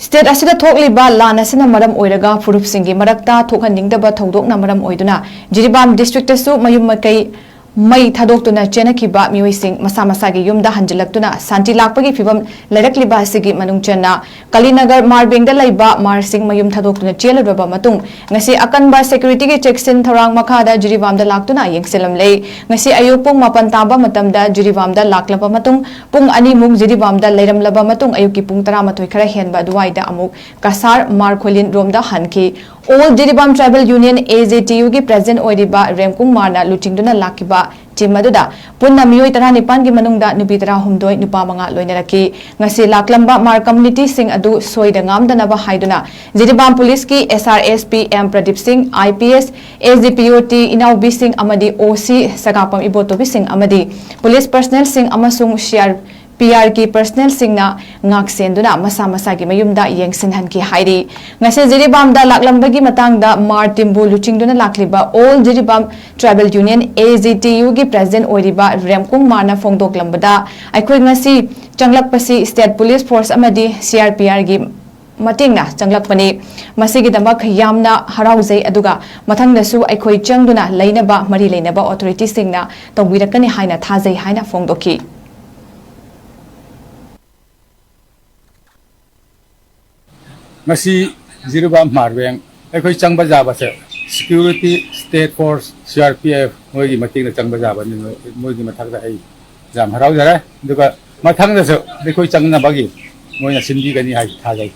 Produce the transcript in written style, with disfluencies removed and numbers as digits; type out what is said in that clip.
State asida thokliba lan asina maram oiraga furup singi marakta thokhaningdaba thodokna maram oiduna Jiribam district asu mayum makai mai thadokuna chenakiba miyoising masa masagi yumda hanjilaktuna santi lakpagi fibam lairakliba asigi manungchana Kalinagar marbengda laiba marsing mayum thadokuna cheluraba matung ngasi akanba security gi checksin tharang makhada Jiribamda laktuna yengselam lei ngasi ayupung mapan taba matamda Jiribamda laklaba matung pung ani mung Jiribamda leiramlaba matung ayuki pung 13 khara henba duwaida amuk kasar markholin romda hanki All Jiribam Tribal Union AJTU ki president oiriba Remkung Marna luchingduna lakiba Timaduda punna miyoi 19 gi manungda nupi 13 nupa manga loinaraki ngasi laklamba mar community sing adu soida ngamdanaba haiduna Jiribam police ki SRSP M Pradip Singh IPS SDPOT Inaubi Singh amadi OC Sagapam Ibotobi Singh amadi police personnel Singh amasung share PR ki personnel singna ngak senduna masa masa gi mayumda yengsin han ki hairi ngase Jiribam da laklambagi matangda mar timbu luchingduna lakliba all Jiribam Tribal Union AJTU gi president oiriba Remkung Marna Fongdok lambada aikhoi ngasi changlakpasi state police force amadi CRPR gi matingna changlakpani masigi damak yamna harauzai aduga mathangdasu aikhoi changduna leinaba mari leinaba authority singna tawbirakani haina thazai haina fongdoki Ngasi Jiribam Marbeng akhoi changba jaba se security state force CRPF moi gi mating na changba jaba ni moi gi mathak da ai jam harau jara duga mathang da se akhoi changna bagi moi na sindi gani hai tha jai